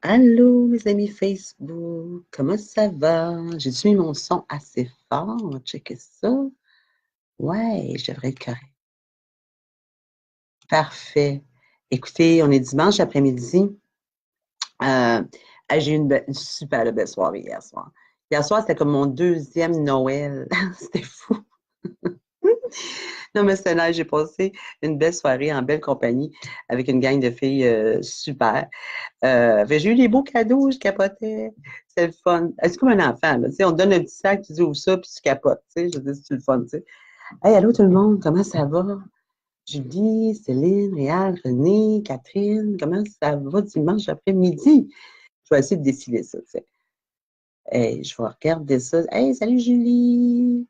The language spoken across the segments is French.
Allô, mes amis Facebook, comment ça va? J'ai-tu mis mon son assez fort? On va checker ça. Ouais, je devrais être correct. Parfait. Écoutez, on est dimanche après-midi. Euh, j'ai eu une super belle soirée hier soir. Hier soir, c'était comme mon deuxième Noël. C'était fou. Non, mais c'est nice. J'ai passé une belle soirée en belle compagnie avec une gang de filles super. J'ai eu des beaux cadeaux, je capotais. C'est le fun. C'est comme un enfant, là. Tu sais, on te donne un petit sac, tu dis ouvre ça, puis tu capotes. Tu sais, je dis, c'est le fun, tu sais. Hey, allô tout le monde, comment ça va? Julie, Céline, Réal, René, Catherine, comment ça va dimanche après-midi? Je vais essayer de décider ça, tu sais. Hey, je vais regarder ça. Hey, salut Julie!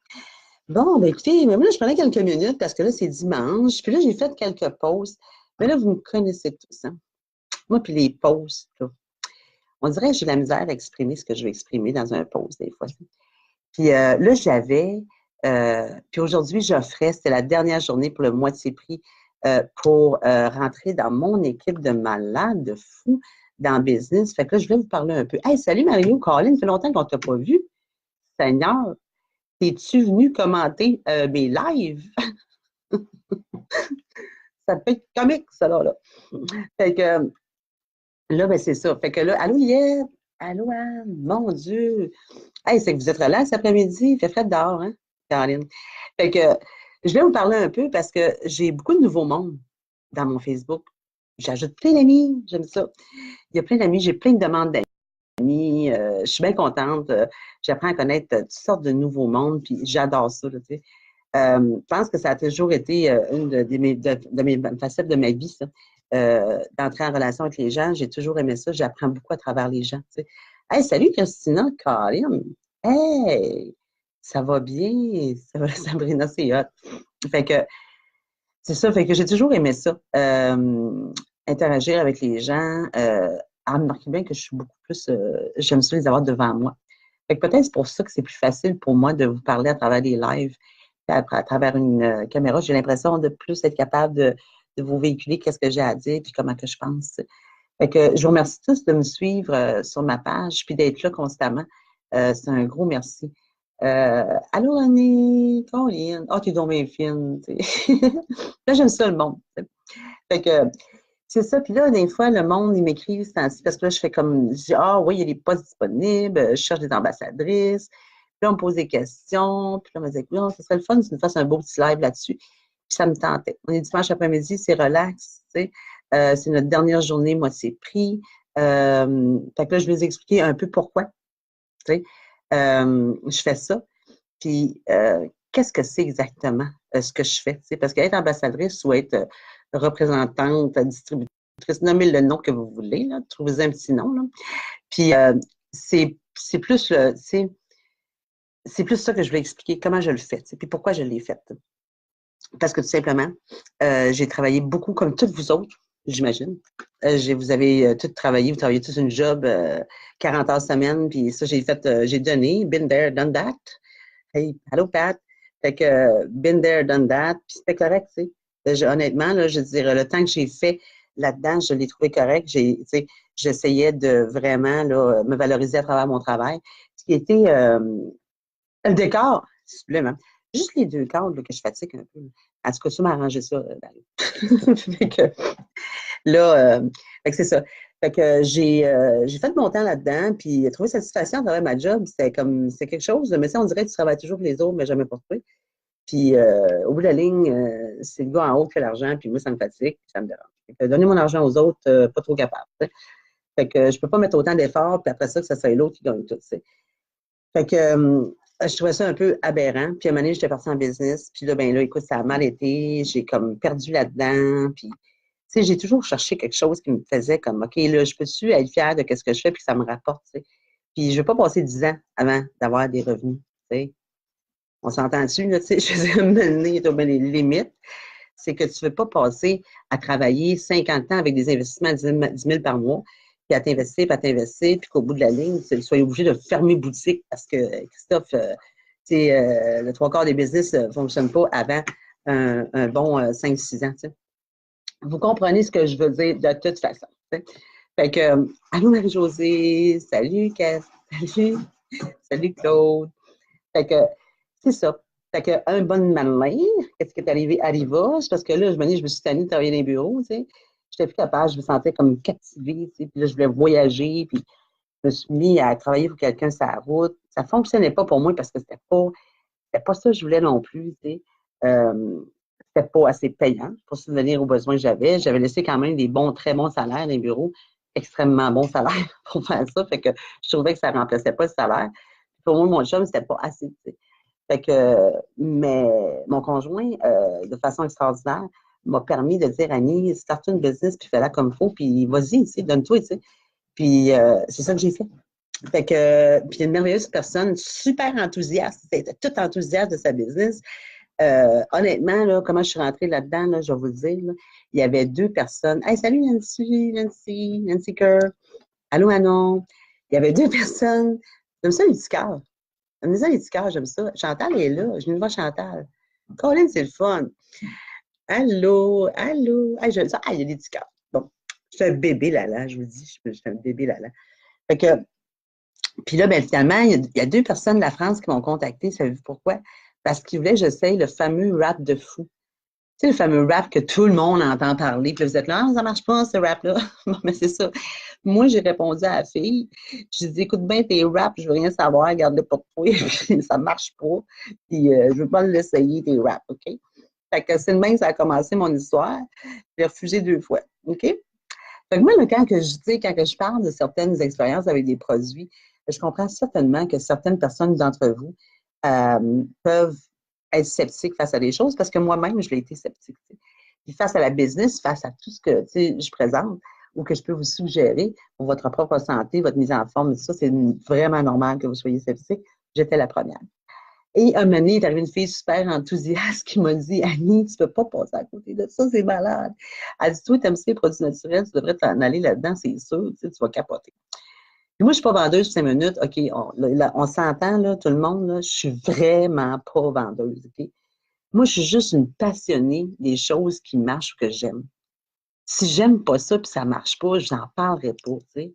Bon, ben écoutez, mais moi, là, je prenais quelques minutes parce que là, c'est dimanche. Puis là, j'ai fait quelques pauses. Mais là, vous me connaissez tous, hein? Moi, puis les pauses, là. On dirait que j'ai la misère à exprimer ce que je veux exprimer dans un post des fois. Puis là, puis aujourd'hui, j'offrais, c'était la dernière journée pour le moitié prix pour rentrer dans mon équipe de malades, de fous, dans le business. Fait que là, je voulais vous parler un peu. Hey, salut Mario, Colin, ça fait longtemps qu'on ne t'a pas vu. Seigneur, es-tu venu commenter mes lives? Ça peut être comique, ça là. Fait que là, ben c'est ça. Fait que là, allô Yves, allô Anne, mon Dieu. Hey, c'est que vous êtes relax cet après-midi, il fait frais dehors, hein, Caroline? Fait que je vais vous parler un peu parce que j'ai beaucoup de nouveaux mondes dans mon Facebook. J'ajoute plein d'amis, j'aime ça. Il y a plein d'amis, j'ai plein de demandes d'amis. Je suis bien contente. J'apprends à connaître toutes sortes de nouveaux mondes, puis j'adore ça, là, tu sais. Je pense que ça a toujours été une de mes facettes de ma vie, ça. D'entrer en relation avec les gens. J'ai toujours aimé ça. J'apprends beaucoup à travers les gens. Tu sais. Hey, salut Christina, Colin. Hey, ça va bien? Ça va, Sabrina, c'est hot. Fait que c'est ça, fait que j'ai toujours aimé ça. Interagir avec les gens. Remarquez bien que je suis beaucoup plus. J'aime ça les avoir devant moi. Fait que peut-être c'est pour ça que c'est plus facile pour moi de vous parler à travers les lives, à travers une caméra. J'ai l'impression de plus être capable de vous véhiculer qu'est-ce que j'ai à dire puis comment que je pense. Fait que je vous remercie tous de me suivre sur ma page puis d'être là constamment. C'est un gros merci. Allô, René, Caroline. Oh, t'es donc bien fine. Là, j'aime ça, le monde. Fait que c'est ça. Puis là, des fois, le monde, il m'écrit parce que là, je fais comme, je dis, ah oui, il y a des postes disponibles, je cherche des ambassadrices. Puis là, on me pose des questions. Puis là, on me dit, non, ce serait le fun si tu nous fasses un beau petit live là-dessus. Puis ça me tentait. On est dimanche après-midi, c'est relax, tu sais. C'est notre dernière journée, moi, c'est pris. Fait que là, je vais vous expliquer un peu pourquoi, tu sais. Je fais ça. Puis, qu'est-ce que c'est exactement ce que je fais? Parce qu'être ambassadrice ou être représentante, distributrice, nommez le nom que vous voulez, là, trouvez un petit nom. Là. Puis, c'est plus c'est plus ça que je voulais expliquer, comment je le fais, puis pourquoi je l'ai fait. Parce que tout simplement, j'ai travaillé beaucoup comme toutes vous autres, j'imagine. Vous avez tous travaillé, vous travaillez tous une job 40 heures semaine, puis ça, j'ai donné, been there, done that. Hey, allô Pat. Fait que been there, done that. Puis c'était correct, tu sais. Honnêtement, là, je dirais, le temps que j'ai fait là-dedans, je l'ai trouvé correct. J'essayais de vraiment là, me valoriser à travers mon travail. Ce qui était le décor, simplement. Juste les deux cadres là, que je fatigue un peu. En tout cas, ça m'a arrangé ça. Fait que là, fait que c'est ça. Fait que j'ai fait mon temps là-dedans, puis trouvé satisfaction à travers ma job. C'est quelque chose, mais ça, on dirait que tu travailles toujours pour les autres, mais jamais pour toi. Puis au bout de la ligne, c'est le gars en haut qui fait l'argent, puis moi, ça me fatigue, puis ça me dérange. Fait que donner mon argent aux autres, pas trop capable. T'sais. Fait que je peux pas mettre autant d'efforts, puis après ça, que ça soit l'autre qui gagne tout. T'sais. Fait que je trouvais ça un peu aberrant. Puis à un moment donné, j'étais partie en business. Puis là, ben là, écoute, ça a mal été. J'ai comme perdu là-dedans. Puis, tu sais, j'ai toujours cherché quelque chose qui me faisait comme, OK, là, je peux-tu être fière de ce que je fais puis que ça me rapporte, tu sais. Puis je ne veux pas passer 10 ans avant d'avoir des revenus, tu sais. On s'entend dessus, là, tu sais, je faisais mener les limites. C'est que tu ne veux pas passer à travailler 50 ans avec des investissements à 10 000 par mois, puis à t'investir, puis qu'au bout de la ligne, tu sois obligé de fermer boutique parce que, Christophe, le trois quarts des business ne fonctionnent pas avant un bon 5-6 ans. T'sais. Vous comprenez ce que je veux dire de toute façon. T'sais. Fait que, allô Marie-Josée, salut Cass, salut, salut Claude. Fait que, c'est ça. Fait que, un bon matin, qu'est-ce qui est arrivé? Arriva, c'est parce que là, je me suis tannée de travailler dans les bureaux, tu sais. J'étais plus capable, je me sentais comme captivée, tu sais. Puis là, je voulais voyager, puis je me suis mis à travailler pour quelqu'un sur la route. Ça fonctionnait pas pour moi parce que c'était pas ça que je voulais non plus, tu sais. Euh, C'était pas assez payant pour subvenir aux besoins que j'avais. J'avais laissé quand même des bons, très bons salaires dans les bureaux, extrêmement bons salaires pour faire ça. Fait que je trouvais que ça remplaçait pas le salaire. Pour moi, mon chum, c'était pas assez, tu sais. Fait que, mais mon conjoint, de façon extraordinaire, m'a permis de dire, Annie, start une business, puis fais-la comme il faut, puis vas-y, tu sais, donne-toi, tu sais. Puis c'est ça que j'ai fait. Fait que, puis une merveilleuse personne, super enthousiaste, c'était tout enthousiaste de sa business. Honnêtement, là, comment je suis rentrée là-dedans, là, je vais vous le dire, là, il y avait deux personnes. Hey, salut Nancy Kerr. Allô, Anon. Il y avait deux personnes. J'aime ça, les petits cœurs. J'aime ça, les petits cœurs, j'aime ça. Chantal est là. Je viens de voir Chantal. Colin, c'est le fun. Allô, allô. Hey, j'aime ça. Ah, il y a des petits cœurs. Bon, je suis un bébé là-là, je vous dis. Je suis un bébé là-là. Fait que, puis là, ben, finalement, il y a deux personnes de la France qui m'ont contacté. Savez-vous pourquoi? Parce qu'ils voulaient que j'essaye le fameux rap de fou. Tu sais, le fameux rap que tout le monde entend parler. Puis là, vous êtes là, ah, ça marche pas, ce rap-là. Bon, mais c'est ça. Moi, j'ai répondu à la fille. Je dit, écoute bien tes raps, je veux rien savoir, garde-le pour toi. Puis ça marche pas. Puis je veux pas l'essayer, tes raps, OK? Fait que c'est le même que ça a commencé mon histoire. J'ai refusé deux fois, OK? Fait que moi, là, quand que je parle de certaines expériences avec des produits, je comprends certainement que certaines personnes d'entre vous peuvent être sceptiques face à des choses parce que moi-même, je l'ai été sceptique. Tu sais. Puis face à la business, face à tout ce que tu sais, je présente ou que je peux vous suggérer pour votre propre santé, votre mise en forme, tout ça, c'est vraiment normal que vous soyez sceptique. J'étais la première. Et un moment donné, il est arrivé une fille super enthousiaste qui m'a dit, Annie, tu ne peux pas passer à côté de ça, c'est malade. Elle dit, toi, tu aimes ça, les produits naturels, tu devrais t'en aller là-dedans, c'est sûr, tu sais, tu vas capoter. Puis moi, je ne suis pas vendeuse 5 minutes. OK, on s'entend, là, tout le monde, là, je suis vraiment pas vendeuse, OK? Moi, je suis juste une passionnée des choses qui marchent ou que j'aime. Si j'aime pas ça puis ça marche pas, je n'en parlerai pas, tu sais.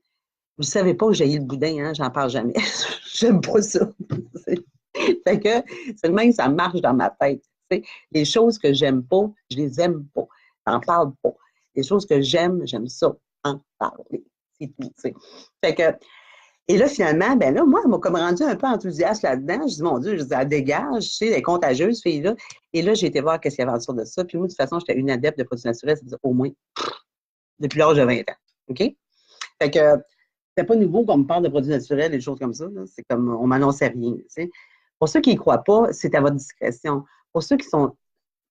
Vous savez pas que j'ai eu le boudin, hein, j'en parle jamais. J'aime pas ça. Fait que c'est le même, ça marche dans ma tête. Tu sais. Les choses que j'aime pas, je les aime pas. J'en parle pas. Les choses que j'aime ça, en parler. C'est tout, tu sais. Fait que et là, finalement, ben là, moi, elle m'a comme rendu un peu enthousiaste là-dedans. Je dis, mon Dieu, je dis, elle dégage, tu sais, elle est contagieuse, fille-là. Et là, j'ai été voir qu'est-ce qu'il y avait autour de ça. Puis moi, de toute façon, j'étais une adepte de produits naturels, ça veut dire au moins depuis l'âge de 20 ans. OK? Fait que c'était pas nouveau qu'on me parle de produits naturels et des choses comme ça. Là. C'est comme, on m'annonçait rien, tu sais. Pour ceux qui n'y croient pas, c'est à votre discrétion. Pour ceux qui sont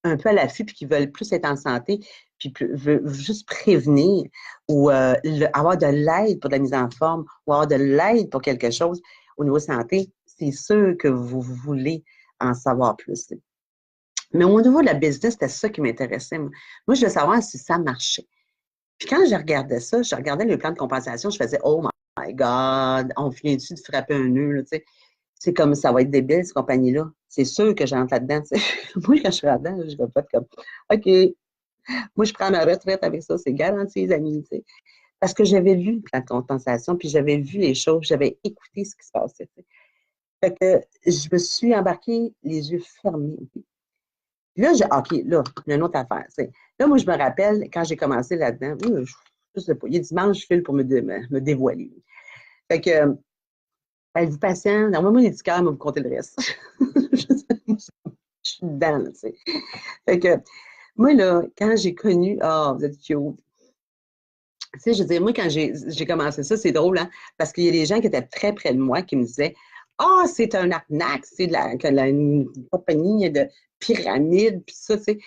un peu à l'affût puis qui veulent plus être en santé, puis veulent juste prévenir ou avoir de l'aide pour de la mise en forme ou avoir de l'aide pour quelque chose au niveau santé, c'est sûr que vous voulez en savoir plus. Mais au niveau de la business, c'était ça qui m'intéressait. Moi, je voulais savoir si ça marchait. Puis quand je regardais ça, je regardais le plan de compensation, je faisais Oh my God, on finit-tu de frapper un nœud, là, tu sais. C'est comme ça va être débile, cette compagnie-là. C'est sûr que j'entre là-dedans. Tu sais. Moi, quand je suis là-dedans, je vais pas être comme OK, moi, je prends ma retraite avec ça, c'est garanti, les amis. Tu sais. Parce que j'avais lu le plan de compensation, puis j'avais vu les choses, j'avais écouté ce qui se passait. Tu sais. Fait que je me suis embarquée les yeux fermés. Okay. Puis là, OK, là, il y a une autre affaire. Tu sais. Là, moi, je me rappelle, quand j'ai commencé là-dedans, je sais pas, il y a dimanche, je file pour me dévoiler. Fait que, elle dit patient, normalement, les petits cœurs, mais vous comptez le reste. Je suis dedans, là, tu sais. Fait que, moi, là, quand j'ai connu, vous êtes cute. Tu sais, je veux dire, moi, quand j'ai commencé ça, c'est drôle, hein, parce qu'il y a des gens qui étaient très près de moi qui me disaient, c'est un arnaque, c'est une compagnie de pyramide, puis ça, tu sais.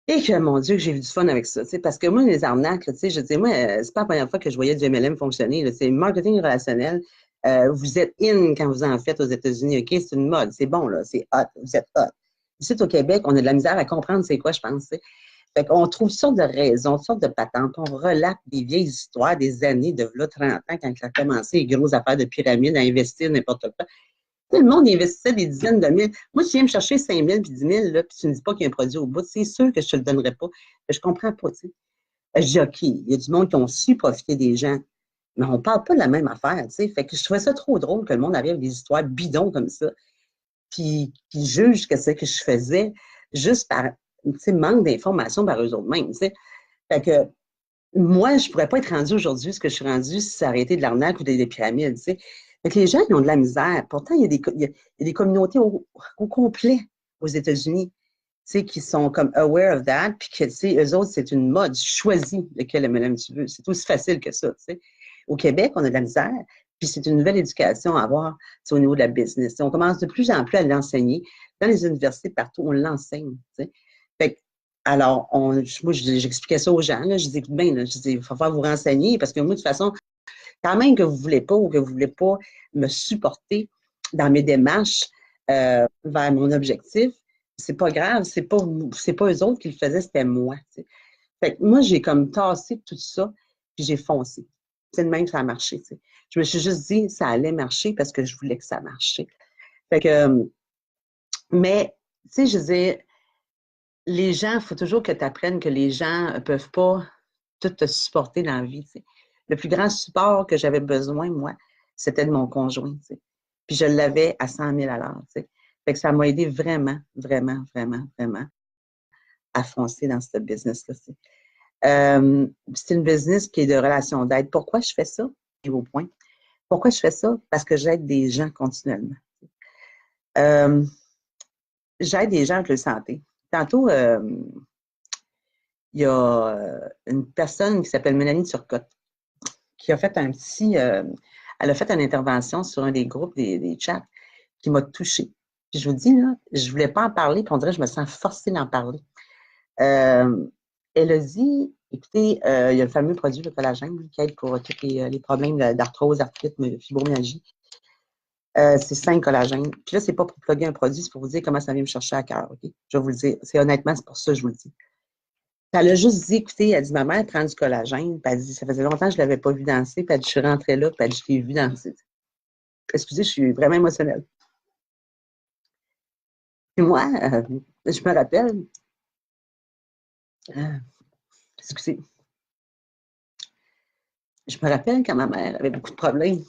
Et que, mon Dieu, que j'ai eu du fun avec ça, tu sais, parce que moi, les arnaques, là, tu sais, je dis, moi, c'est pas la première fois que je voyais du MLM fonctionner, c'est marketing relationnel. Vous êtes in quand vous en faites aux États-Unis, OK? C'est une mode, c'est bon, là, c'est hot, vous êtes hot. Ici, au Québec, on a de la misère à comprendre c'est quoi, je pense, tu sais. Fait qu'on trouve toutes sortes de raisons, toutes sortes de patentes. On relate des vieilles histoires des années de là, 30 ans, quand ça a commencé, les grosses affaires de pyramide, à investir n'importe quoi. Tout le monde investissait des dizaines de mille. Moi, tu viens me chercher 5 000 puis 10 000, là, puis tu ne me dis pas qu'il y a un produit au bout. C'est sûr que je ne te le donnerais pas. Je ne comprends pas, tu sais. Je dis, OK, il y a du monde qui ont su profiter des gens, mais on ne parle pas de la même affaire, tu sais. Fait que je trouvais ça trop drôle que le monde arrive avec des histoires bidons comme ça, puis qui jugent que c'est que je faisais juste par, tu sais, manque d'informations par eux autres mêmes, tu sais. Fait que moi, je ne pourrais pas être rendue aujourd'hui ce que je suis rendue si ça aurait été de l'arnaque ou des pyramides, tu sais. Fait que les gens, ils ont de la misère. Pourtant, il y a des communautés au complet aux États-Unis, tu sais, qui sont comme aware of that, puis que, tu sais, eux autres, c'est une mode. Tu choisis lequel MLM tu veux. C'est aussi facile que ça, tu sais. Au Québec, on a de la misère, puis c'est une nouvelle éducation à avoir, tu sais, au niveau de la business. On commence de plus en plus à l'enseigner. Dans les universités, partout, on l'enseigne, tu sais. Fait que, alors, moi, j'expliquais ça aux gens, là, je disais, bien, là, je disais, il faut falloir vous renseigner, parce que moi, de toute façon, quand même que vous ne voulez pas ou que vous ne voulez pas me supporter dans mes démarches vers mon objectif, c'est pas grave, c'est pas eux autres qui le faisaient, c'était moi. Tu sais. Fait que moi, j'ai comme tassé tout ça, puis j'ai foncé. C'est de même que ça a marché. Tu sais. Je me suis juste dit ça allait marcher parce que je voulais que ça marche. Fait que, mais, tu sais, je disais, les gens, il faut toujours que tu apprennes que les gens ne peuvent pas tout te supporter dans la vie. Tu sais. Le plus grand support que j'avais besoin, moi, c'était de mon conjoint. Tu sais. Puis je l'avais à 100 000 à l'heure. Tu sais. Fait que ça m'a aidé vraiment, vraiment, vraiment, vraiment à foncer dans ce business-là. Tu sais. C'est une business qui est de relation d'aide. Pourquoi je fais ça? Et au point. Pourquoi je fais ça? Parce que j'aide des gens continuellement. Euh, J'aide des gens avec leur santé. Tantôt, il y a une personne qui s'appelle Mélanie Turcotte qui a fait elle a fait une intervention sur un des groupes des chats qui m'a touchée. Puis je vous dis, là, je ne voulais pas en parler, puis on dirait que je me sens forcée d'en parler. Euh, Elle a dit, écoutez, il y a le fameux produit, le collagène, qui aide pour tous les problèmes d'arthrose, arthrite, fibromyalgie. C'est 5 collagènes. Puis là, c'est pas pour plugger un produit, c'est pour vous dire comment ça vient me chercher à cœur. OK? Je vais vous le dire. C'est honnêtement, c'est pour ça que je vous le dis. Elle a juste dit, écoutez, elle dit, ma mère prend du collagène. Puis elle dit, ça faisait longtemps que je ne l'avais pas vu danser. Puis elle dit, je suis rentrée là, puis elle dit, je l'ai vu danser. Excusez, je suis vraiment émotionnelle. Puis moi, je me rappelle, euh, excusez, je me rappelle quand ma mère avait beaucoup de problèmes,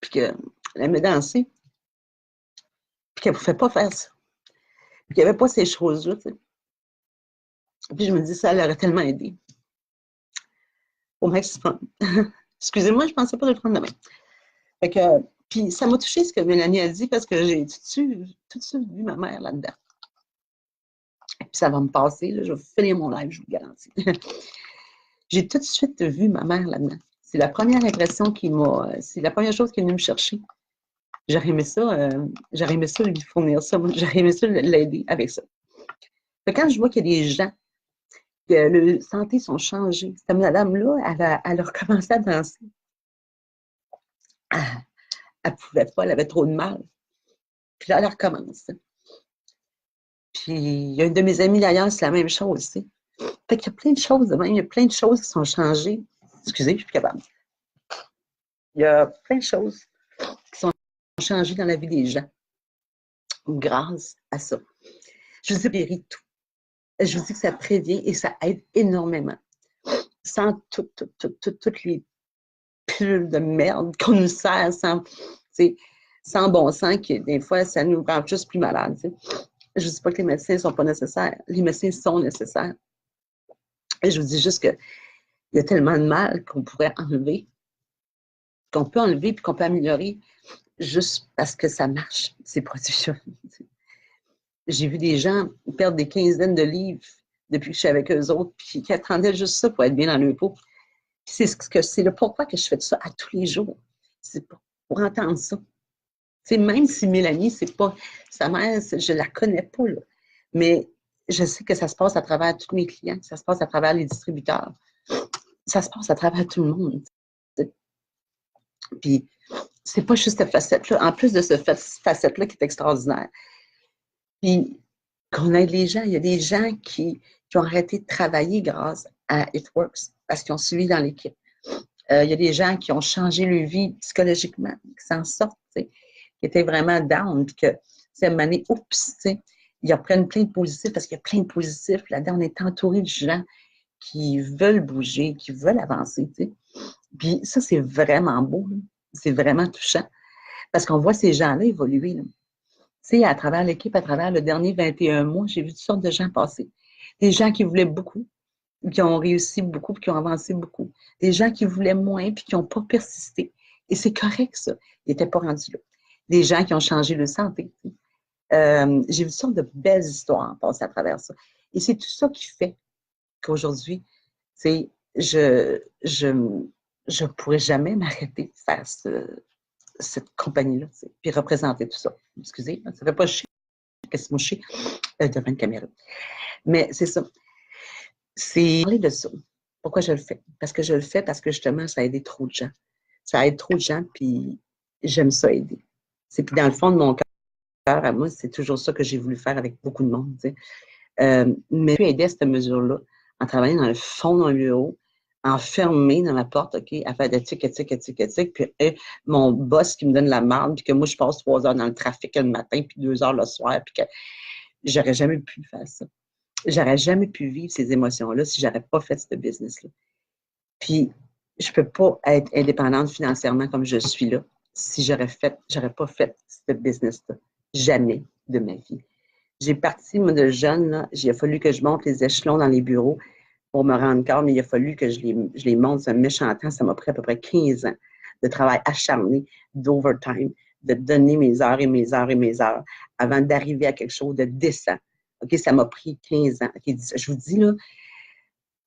puis qu'elle aimait danser, puis qu'elle ne pouvait pas faire ça, puis qu'il n'y avait pas ces choses-là. Tu sais. Puis je me dis, ça l'aurait tellement aidé au maximum. Excusez-moi, je ne pensais pas le prendre demain. Fait que, puis ça m'a touché ce que Mélanie a dit parce que j'ai tout de suite vu ma mère là-dedans. Puis ça va me passer, là, je vais finir mon live, je vous le garantis. J'ai tout de suite vu ma mère là-dedans. C'est la première impression c'est la première chose qui est venue me chercher. J'aurais aimé ça lui fournir ça, j'aurais aimé ça l'aider avec ça. Quand je vois qu'il y a des gens que leur santé sont changées, cette madame-là, elle a recommencé à danser. Elle ne pouvait pas, elle avait trop de mal. Puis là, elle recommence. Puis il y a une de mes amies d'ailleurs, c'est la même chose. Aussi. Fait qu'il y a plein de choses, il y a plein de choses qui sont changées. Excusez, je suis plus capable. Il y a plein de choses qui sont changées dans la vie des gens grâce à ça. Je vous ai tout. Je vous dis que ça prévient et ça aide énormément. Sans toutes les pilules de merde qu'on nous sert, sans bon sens, qui des fois, ça nous rend juste plus malades. T'sais. Je ne dis pas que les médecins ne sont pas nécessaires. Les médecins sont nécessaires. Et je vous dis juste qu'il y a tellement de mal qu'on pourrait enlever, qu'on peut enlever puis qu'on peut améliorer juste parce que ça marche, ces produits-là. J'ai vu des gens perdre des quinzaines de livres depuis que je suis avec eux autres, puis qui attendaient juste ça pour être bien dans leur peau. C'est le pourquoi que je fais ça à tous les jours. C'est pour entendre ça. T'sais, même si Mélanie, c'est pas sa mère, je la connais pas, là. Mais je sais que ça se passe à travers tous mes clients, ça se passe à travers les distributeurs, ça se passe à travers tout le monde. T'sais. Puis, c'est pas juste cette facette-là. En plus de cette facette-là qui est extraordinaire. Puis, qu'on aide les gens, il y a des gens qui ont arrêté de travailler grâce à It Works parce qu'ils ont suivi dans l'équipe. Il y a des gens qui ont changé leur vie psychologiquement, qui s'en sortent, qui étaient vraiment down, puis que, c'est une année, oups, ils reprennent plein de positifs parce qu'il y a plein de positifs. Là-dedans, on est entouré de gens qui veulent bouger, qui veulent avancer, tu sais. Puis ça, c'est vraiment beau, là. C'est vraiment touchant. Parce qu'on voit ces gens-là évoluer, là. Tu sais, à travers l'équipe, à travers le dernier 21 mois, j'ai vu toutes sortes de gens passer. Des gens qui voulaient beaucoup, qui ont réussi beaucoup, puis qui ont avancé beaucoup. Des gens qui voulaient moins, puis qui n'ont pas persisté. Et c'est correct, ça. Ils n'étaient pas rendus là. Des gens qui ont changé de santé. J'ai vu toutes sortes de belles histoires passer à travers ça. Et c'est tout ça qui fait qu'aujourd'hui, tu sais, je pourrais jamais m'arrêter de faire cette compagnie-là, tu sais, puis représenter tout ça. Excusez, ça ne fait pas chier, qu'est-ce que moucher devant une caméra. Mais c'est ça. C'est parler de ça. Pourquoi je le fais? Parce que je le fais parce que justement, ça a aidé trop de gens. Ça aide trop de gens, puis j'aime ça aider. Puis dans le fond de mon cœur, à moi, c'est toujours ça que j'ai voulu faire avec beaucoup de monde. Tu sais. Mais aider à cette mesure-là, en travaillant dans le fond d'un bureau, enfermé dans la porte, OK, à faire des tic, puis mon boss qui me donne la marde, puis que moi, je passe 3 heures dans le trafic le matin, puis 2 heures le soir, puis que j'aurais jamais pu faire ça. J'aurais jamais pu vivre ces émotions-là si j'avais pas fait ce business-là. Puis, je peux pas être indépendante financièrement comme je suis là si j'aurais pas fait ce business-là. Jamais de ma vie. J'ai parti, moi, de jeune, là, il a fallu que je monte les échelons dans les bureaux pour me rendre compte, mais il a fallu que je les monte ce méchant temps. Ça m'a pris à peu près 15 ans de travail acharné, d'overtime, de donner mes heures et mes heures et mes heures avant d'arriver à quelque chose de décent. OK, ça m'a pris 15 ans. OK, je vous dis, là,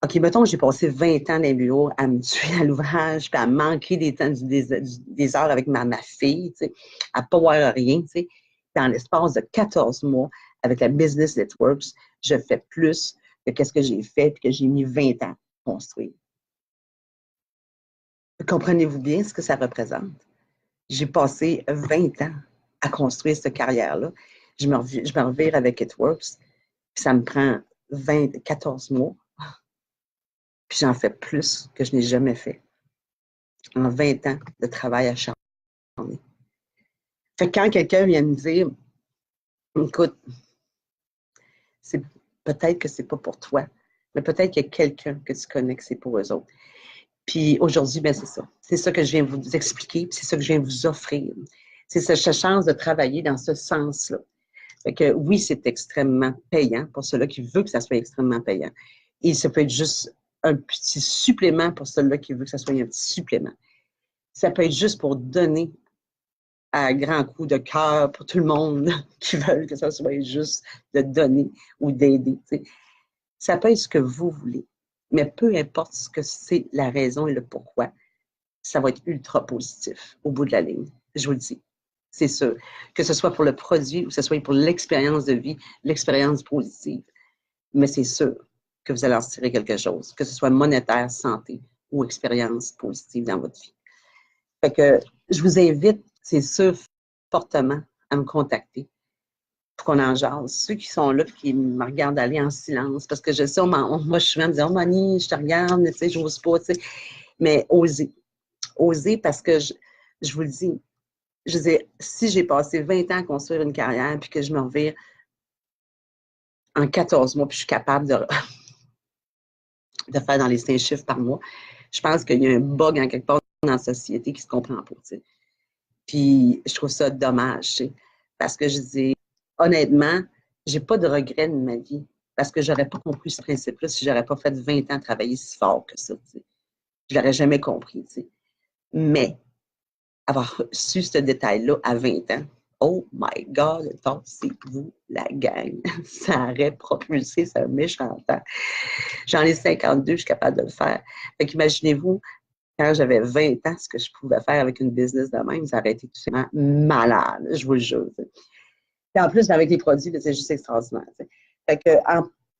OK, mettons que j'ai passé 20 ans dans les bureaux à me tuer à l'ouvrage, puis à manquer des heures avec ma fille, tu sais, à ne pas voir rien, tu sais. Dans l'espace de 14 mois, avec la Business Networks, je fais plus que qu'est-ce que j'ai fait et que j'ai mis 20 ans à construire. Comprenez-vous bien ce que ça représente? J'ai passé 20 ans à construire cette carrière-là. Je me revire avec Networks, puis ça me prend 14 mois. Puis j'en fais plus que je n'ai jamais fait en 20 ans de travail acharné. Fait que quand quelqu'un vient me dire, écoute, peut-être que c'est pas pour toi, mais peut-être qu'il y a quelqu'un que tu connais que c'est pour eux autres. Puis aujourd'hui, ben c'est ça. C'est ça que je viens vous expliquer, puis c'est ça que je viens vous offrir. C'est cette chance de travailler dans ce sens-là. Fait que oui, c'est extrêmement payant pour ceux-là qui veulent que ça soit extrêmement payant. Et ça peut être juste un petit supplément pour ceux-là qui veulent que ça soit un petit supplément. Ça peut être juste pour donner à grand coup de cœur pour tout le monde qui veulent que ça soit juste de donner ou d'aider. Tu sais. Ça peut être ce que vous voulez, mais peu importe ce que c'est la raison et le pourquoi, ça va être ultra positif au bout de la ligne. Je vous le dis. C'est sûr. Que ce soit pour le produit ou que ce soit pour l'expérience de vie, l'expérience positive. Mais c'est sûr que vous allez en tirer quelque chose, que ce soit monétaire, santé ou expérience positive dans votre vie. Fait que je vous invite, c'est sûr, fortement à me contacter pour qu'on en jase. Ceux qui sont là et qui me regardent aller en silence, parce que je sais, moi, je suis souvent me dire, oh, Mani, je te regarde, mais tu sais, j'ose pas, tu sais. Mais osez. Osez parce que je vous le dis, je disais, si j'ai passé 20 ans à construire une carrière puis que je me revire en 14 mois puis je suis capable de faire dans les 5 chiffres par mois, je pense qu'il y a un bug en quelque part dans la société qui ne se comprend pas, tu sais. Puis je trouve ça dommage, tu sais, parce que je dis, honnêtement, j'ai pas de regrets de ma vie parce que j'aurais pas compris ce principe-là si j'aurais pas fait 20 ans travailler si fort que ça, tu sais. Je l'aurais jamais compris, tu sais. Mais avoir su ce détail-là à 20 ans, oh my God, c'est vous la gang. Ça aurait propulsé ce méchant temps. J'en ai 52, je suis capable de le faire. Fait qu'imaginez-vous, quand j'avais 20 ans, ce que je pouvais faire avec une business de même, ça aurait été tout simplement malade, je vous le jure. Et en plus, avec les produits, c'est juste extraordinaire. Fait que,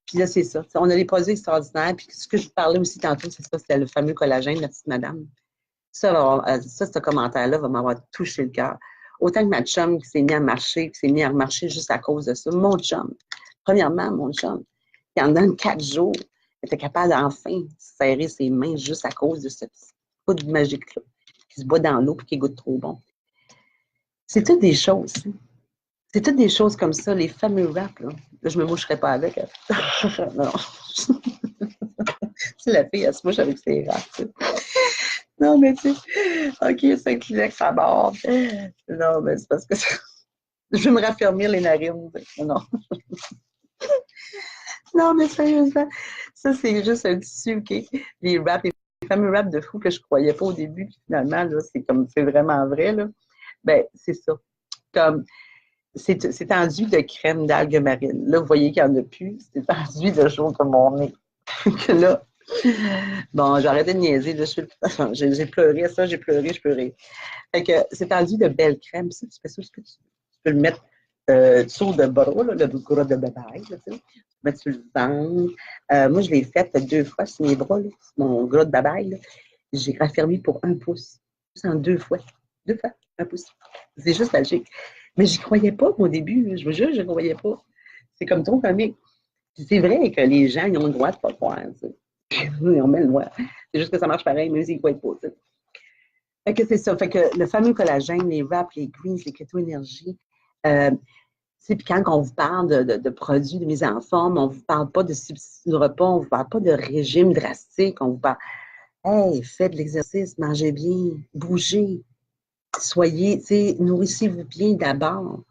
puis là, c'est ça. On a des produits extraordinaires. Puis ce que je vous parlais aussi tantôt, c'est ça, c'était le fameux collagène, la petite madame. Ça, ce commentaire-là va m'avoir touché le cœur. Autant que ma chum qui s'est mis à marcher, qui s'est mis à marcher juste à cause de ça. Mon chum. Premièrement, mon chum, qui en donne 4 jours, était capable d'enfin serrer ses mains juste à cause de ce petit coup de magique-là, qui se bat dans l'eau et qui goûte trop bon. C'est toutes des choses. C'est toutes des choses comme ça, les fameux raps, là. Là, je me moucherai pas avec. Non. la fille, elle se mouche avec ses rats, tu sais. Non, mais tu sais, OK, c'est un Kleenex à bord. Non, mais c'est parce que je vais me raffermir les narines. Non. Non, mais sérieusement, ça, c'est juste un tissu, OK? Les wraps, les fameux wraps de fou que je croyais pas au début, puis finalement, là, c'est comme, c'est vraiment vrai, là. Ben, c'est ça. Comme, c'est enduit de crème d'algues marines. Là, vous voyez qu'il n'y en a plus. C'est enduit de choses comme mon nez. Que là, bon, j'ai arrêté de niaiser. Là, j'ai pleuré, ça, j'ai pleuré, je pleurais. Fait que c'est enduit de belle crème. Ça, tu fais ça, tu peux le mettre sur le bras, là, le gras de babaille, là, tu sais. Tu peux mettre sur le ventre. Moi, je l'ai fait 2 fois sur mes bras, là, sur mon gras de babaille. Là. J'ai raffermi pour 1 pouce. Juste en 2 fois. 2 fois, 1 pouce. C'est juste magique. Mais j'y croyais pas au début. Je vous jure, je ne croyais pas. C'est comme trop comique. C'est vrai que les gens, ils ont le droit de ne pas croire. Ils ont même le droit. C'est juste que ça marche pareil, mais ils ne croient pas. T'sais. Fait que c'est ça. Fait que le fameux collagène, les wraps, les greens, les keto énergie, puis quand on vous parle de produits de mise en forme, on ne vous parle pas de substituts de repas, on ne vous parle pas de régime drastique, on vous parle, hey, faites de l'exercice, mangez bien, bougez, soyez, nourrissez-vous bien d'abord.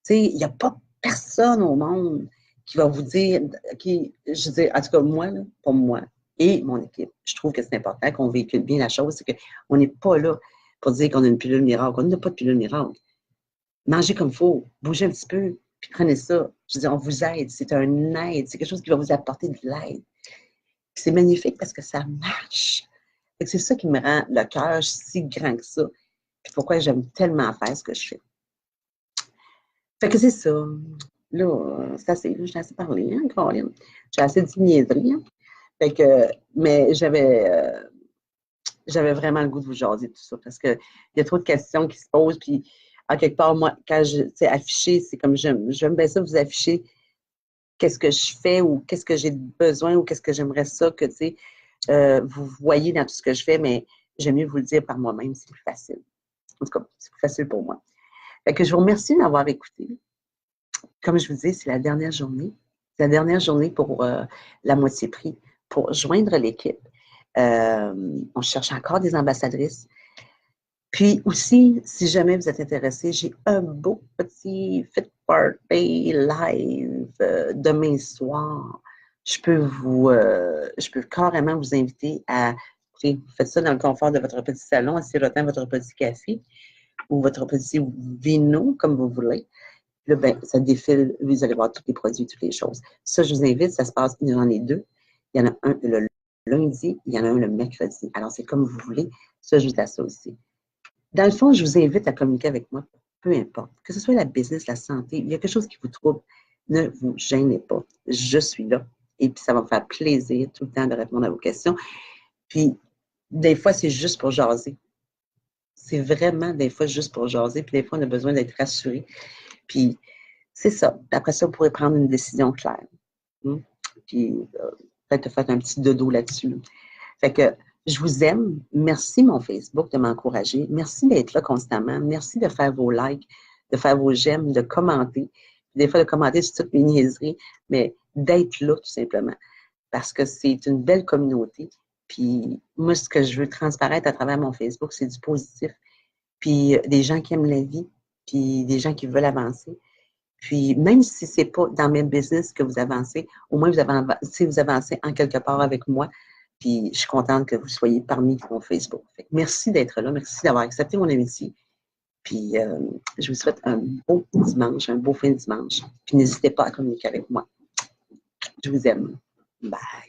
Il n'y a pas personne au monde qui va vous dire, je veux dire, en tout cas, moi, là, pour moi et mon équipe, je trouve que c'est important qu'on véhicule bien la chose, c'est qu'on n'est pas là pour dire qu'on a une pilule miracle. On n'a pas de pilule miracle. Mangez comme il faut, bougez un petit peu, puis prenez ça. Je veux dire, on vous aide, c'est un aide, c'est quelque chose qui va vous apporter de l'aide. C'est magnifique parce que ça marche. C'est ça qui me rend le cœur si grand que ça. Puis pourquoi j'aime tellement faire ce que je fais. Fait que c'est ça. Là, c'est assez, j'ai assez parlé, hein, Caroline. J'ai assez dit niaiserie, hein. Fait que, mais j'avais vraiment le goût de vous jaser tout ça parce qu'il y a trop de questions qui se posent. Puis, en quelque part, moi, quand afficher, c'est comme j'aime bien ça, vous afficher qu'est-ce que je fais ou qu'est-ce que j'ai besoin ou qu'est-ce que j'aimerais ça que, vous voyez dans tout ce que je fais, mais j'aime mieux vous le dire par moi-même, c'est plus facile. En tout cas, c'est plus facile pour moi. Fait que je vous remercie de m'avoir écouté. Comme je vous dis, c'est la dernière journée. C'est la dernière journée pour la moitié prix, pour joindre l'équipe. On cherche encore des ambassadrices. Puis aussi, si jamais vous êtes intéressé, j'ai un beau petit fit party live demain soir. Je peux carrément vous inviter à, écoutez, vous faites ça dans le confort de votre petit salon, en sirotant votre petit café ou votre petit vino, comme vous voulez. Là, ben, ça défile, vous allez voir tous les produits, toutes les choses. Ça, je vous invite, ça se passe, il y en a 2. Il y en a un le lundi, il y en a un le mercredi. Alors, c'est comme vous voulez. Ça, je vous ça aussi. Dans le fond, je vous invite à communiquer avec moi, peu importe. Que ce soit la business, la santé, il y a quelque chose qui vous trouble, ne vous gênez pas. Je suis là. Et puis, ça va me faire plaisir tout le temps de répondre à vos questions. Puis, des fois, c'est juste pour jaser. C'est vraiment des fois juste pour jaser. Puis, des fois, on a besoin d'être rassuré. Puis, c'est ça. Après ça, vous pourrez prendre une décision claire. Puis, peut-être faire un petit dodo là-dessus. Fait que, je vous aime. Merci, mon Facebook, de m'encourager. Merci d'être là constamment. Merci de faire vos likes, de faire vos j'aime, de commenter. Des fois, de commenter sur toutes mes niaiseries, mais d'être là, tout simplement. Parce que c'est une belle communauté. Puis, moi, ce que je veux transparaître à travers mon Facebook, c'est du positif. Puis, des gens qui aiment la vie, puis des gens qui veulent avancer. Puis, même si ce n'est pas dans le même business que vous avancez, au moins vous avancez en quelque part avec moi. Puis, je suis contente que vous soyez parmi mon Facebook. Fait que merci d'être là. Merci d'avoir accepté mon amitié. Puis, je vous souhaite un beau dimanche, un beau fin de dimanche. Puis, n'hésitez pas à communiquer avec moi. Je vous aime. Bye.